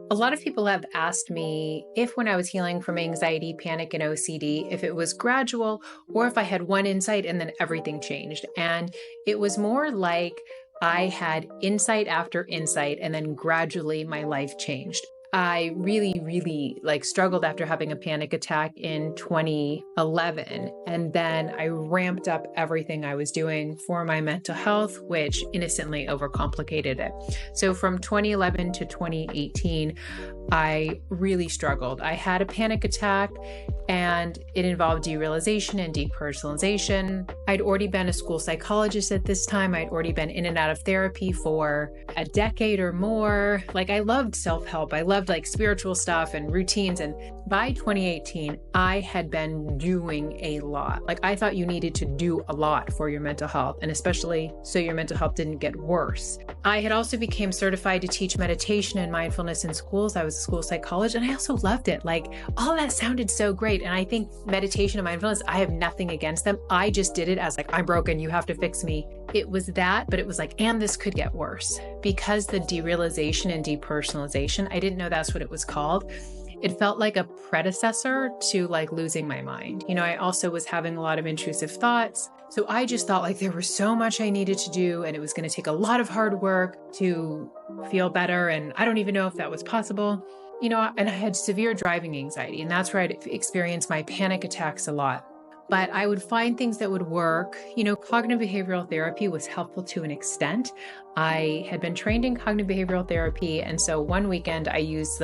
A lot of people have asked me if when I was healing from anxiety, panic, and OCD, if it was gradual or if I had one insight and then everything changed. And it was more like I had insight after insight and then gradually my life changed. I really struggled after having a panic attack in 2011. And then I ramped up everything I was doing for my mental health, which innocently overcomplicated it. So from 2011 to 2018, I really struggled. I had a panic attack and it involved derealization and depersonalization. I'd already been a school psychologist at this time. I'd already been in and out of therapy for a decade or more. I loved self-help. I loved spiritual stuff and routines. And by 2018, I had been doing a lot. I thought you needed to do a lot for your mental health, and especially so your mental health didn't get worse. I had also became certified to teach meditation and mindfulness in schools. I was a school psychologist and I also loved it. All that sounded so great. And I think meditation and mindfulness, I have nothing against them. I just did it as I'm broken, you have to fix me. It was that, but it was and this could get worse because the derealization and depersonalization, I didn't know that's what it was called. It felt like a predecessor to losing my mind. I also was having a lot of intrusive thoughts. So I just thought there was so much I needed to do and it was going to take a lot of hard work to feel better. And I don't even know if that was possible. And I had severe driving anxiety, and that's where I'd experienced my panic attacks a lot. But I would find things that would work. Cognitive behavioral therapy was helpful to an extent. I had been trained in cognitive behavioral therapy. And so one weekend I used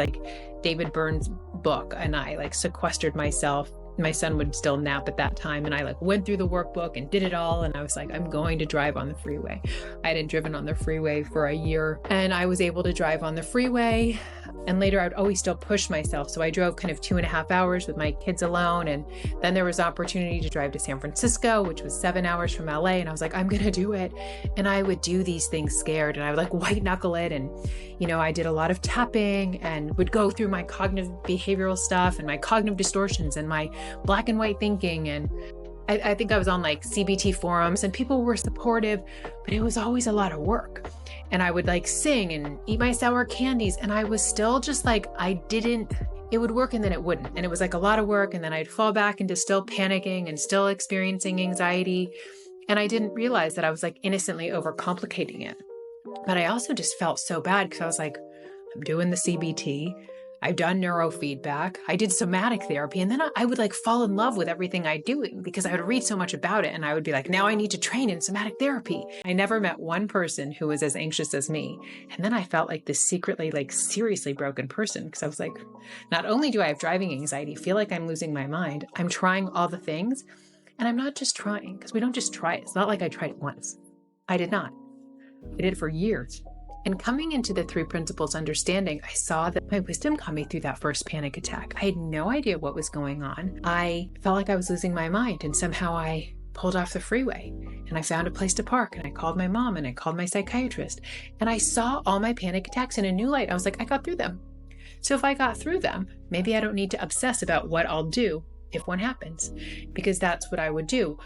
David Byrne's book and I sequestered myself. My son would still nap at that time. And I went through the workbook and did it all. And I was I'm going to drive on the freeway. I hadn't driven on the freeway for a year and I was able to drive on the freeway. And later I would always still push myself. So I drove kind of 2.5 hours with my kids alone. And then there was opportunity to drive to San Francisco, which was 7 hours from LA. And I was I'm going to do it. And I would do these things scared and I would white knuckle it. And, I did a lot of tapping and would go through my cognitive behavioral stuff and my cognitive distortions and my black and white thinking. And I think I was on CBT forums and people were supportive, but it was always a lot of work. And I would sing and eat my sour candies. And I was still just it would work and then it wouldn't. And it was a lot of work. And then I'd fall back into still panicking and still experiencing anxiety. And I didn't realize that I was innocently overcomplicating it. But I also just felt so bad because I was I'm doing the CBT. I've done neurofeedback. I did somatic therapy. And then I would fall in love with everything I'm doing because I would read so much about it. And I would be now I need to train in somatic therapy. I never met one person who was as anxious as me. And then I felt this secretly, seriously broken person because I was not only do I have driving anxiety, feel I'm losing my mind, I'm trying all the things. And I'm not just trying because we don't just try it. It's not I tried it once. I did not. I did it for years. And coming into the 3 principles understanding, I saw that my wisdom got me through that first panic attack. I had no idea what was going on. I felt I was losing my mind and somehow I pulled off the freeway and I found a place to park and I called my mom and I called my psychiatrist and I saw all my panic attacks in a new light. I was I got through them. So if I got through them, maybe I don't need to obsess about what I'll do if one happens, because that's what I would do.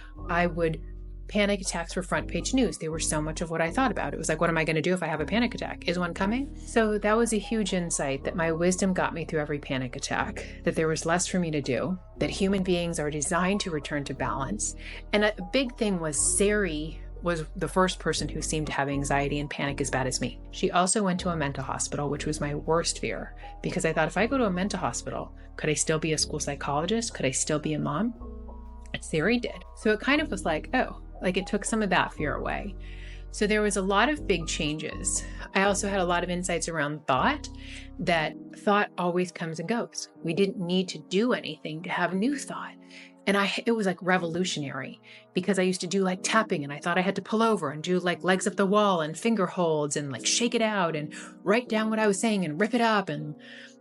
Panic attacks were front page news. They were so much of what I thought about. It was what am I going to do if I have a panic attack? Is one coming? So that was a huge insight that my wisdom got me through every panic attack, that there was less for me to do, that human beings are designed to return to balance. And a big thing was Sari was the first person who seemed to have anxiety and panic as bad as me. She also went to a mental hospital, which was my worst fear, because I thought if I go to a mental hospital, could I still be a school psychologist? Could I still be a mom? And Sari did. So it kind of was it took some of that fear away. So there was a lot of big changes. I also had a lot of insights around thought, that thought always comes and goes. We didn't need to do anything to have new thought. And it was revolutionary because I used to do tapping and I thought I had to pull over and do legs up the wall and finger holds and shake it out and write down what I was saying and rip it up and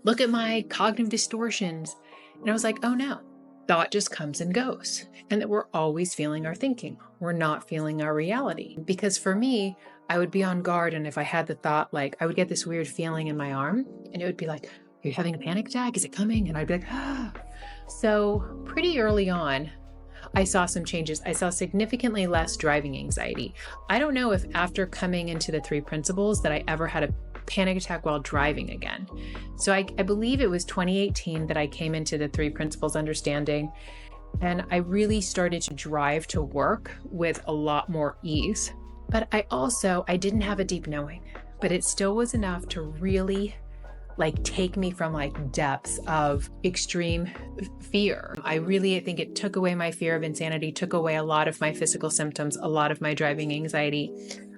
look at my cognitive distortions. And I was oh no. Thought just comes and goes, and that we're always feeling our thinking. We're not feeling our reality. Because for me, I would be on guard, and if I had the thought, I would get this weird feeling in my arm, and it would be are you having a panic attack? Is it coming? And I'd be ah. So pretty early on, I saw some changes. I saw significantly less driving anxiety. I don't know if after coming into the 3 principles that I ever had a panic attack while driving again. So I believe it was 2018 that I came into the three principles understanding. And I really started to drive to work with a lot more ease. But I didn't have a deep knowing, but it still was enough to really take me from depths of extreme fear. I think it took away my fear of insanity, took away a lot of my physical symptoms, a lot of my driving anxiety.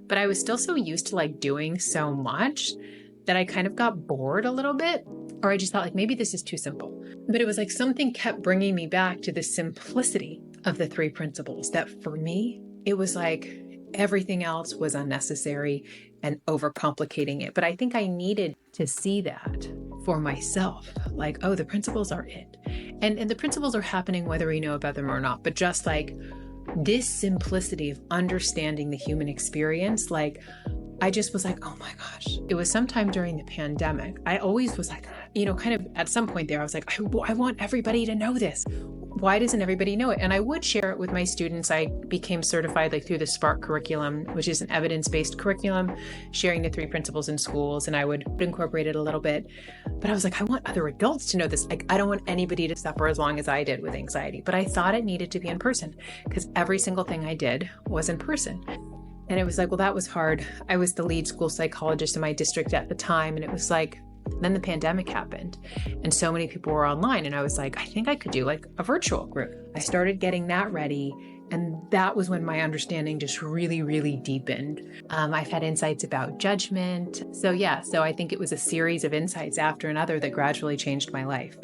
But I was still so used to doing so much that I kind of got bored a little bit, or I just thought maybe this is too simple. But it was something kept bringing me back to the simplicity of the three principles, that for me, it was everything else was unnecessary and overcomplicating it. But I think I needed to see that for myself. Oh, the principles are it. And the principles are happening whether we know about them or not. But just this simplicity of understanding the human experience, I just was oh my gosh. It was sometime during the pandemic. I always was kind of at some point there, I was I want everybody to know this. Why doesn't everybody know it? And I would share it with my students. I became certified through the SPARK curriculum, which is an evidence-based curriculum, sharing the three principles in schools. And I would incorporate it a little bit. But I was I want other adults to know this. I don't want anybody to suffer as long as I did with anxiety. But I thought it needed to be in person because every single thing I did was in person. And it was well, that was hard. I was the lead school psychologist in my district at the time. And it was then the pandemic happened and so many people were online. And I was I think I could do a virtual group. I started getting that ready. And that was when my understanding just really, really deepened. I've had insights about judgment. So I think it was a series of insights after another that gradually changed my life.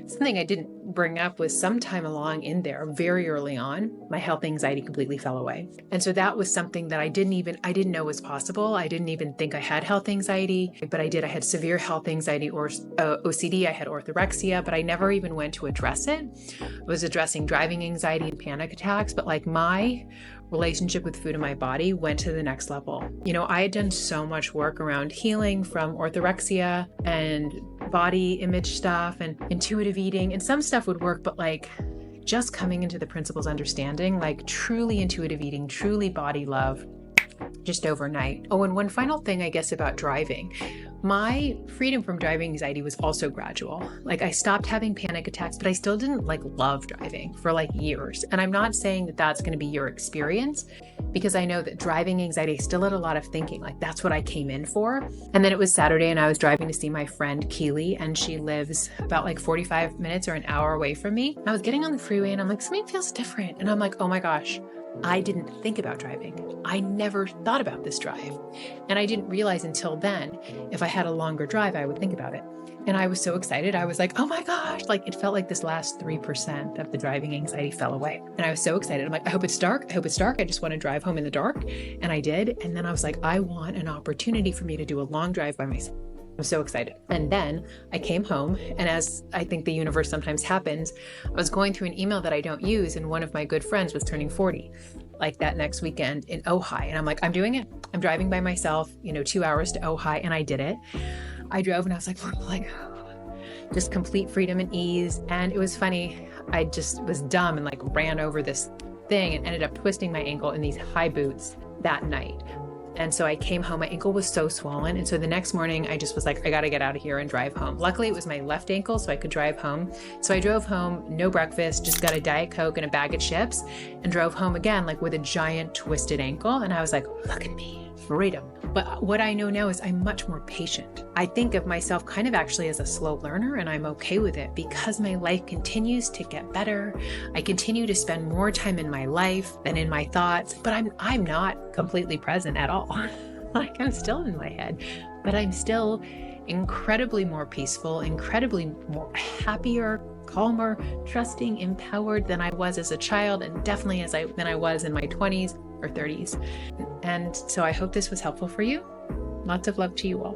Something I didn't bring up was sometime along in there, very early on, my health anxiety completely fell away. And so that was something that I didn't know was possible. I didn't even think I had health anxiety, but I did. I had severe health anxiety or OCD. I had orthorexia, but I never even went to address it. I was addressing driving anxiety and panic attacks, but my relationship with food in my body went to the next level. I had done so much work around healing from orthorexia and body image stuff and intuitive eating, and some stuff would work, but just coming into the principles understanding, truly intuitive eating, truly body love, just overnight. Oh, and one final thing, I guess, about driving. My freedom from driving anxiety was also gradual. I stopped having panic attacks, but I still didn't love driving for years. And I'm not saying that that's going to be your experience, because I know that driving anxiety still had a lot of thinking. That's what I came in for. And then it was Saturday and I was driving to see my friend Keely, and she lives about 45 minutes or an hour away from me. I was getting on the freeway and I'm something feels different. And I'm oh my gosh, I didn't think about driving. I never thought about this drive. And I didn't realize until then, if I had a longer drive, I would think about it. And I was so excited. I was oh my gosh, it felt this last 3% of the driving anxiety fell away. And I was so excited. I'm I hope it's dark. I hope it's dark. I just want to drive home in the dark. And I did. And then I was I want an opportunity for me to do a long drive by myself. I'm so excited. And then I came home, and as I think the universe sometimes happens, I was going through an email that I don't use, and one of my good friends was turning 40, that next weekend in Ojai. And I'm I'm doing it. I'm driving by myself, 2 hours to Ojai, and I did it. I drove and I was just complete freedom and ease. And it was funny. I just was dumb and ran over this thing and ended up twisting my ankle in these high boots that night. And so I came home, my ankle was so swollen. And so the next morning I just was I got to get out of here and drive home. Luckily it was my left ankle, so I could drive home. So I drove home, no breakfast, just got a Diet Coke and a bag of chips, and drove home again, with a giant twisted ankle. And I was look at me, freedom. But what I know now is I'm much more patient. I think of myself kind of actually as a slow learner, and I'm okay with it because my life continues to get better. I continue to spend more time in my life than in my thoughts, but I'm not completely present at all. I'm still in my head, but I'm still incredibly more peaceful, incredibly more happier, calmer, trusting, empowered than I was as a child, and definitely than I was in my 20s or 30s. And so I hope this was helpful for you. Lots of love to you all.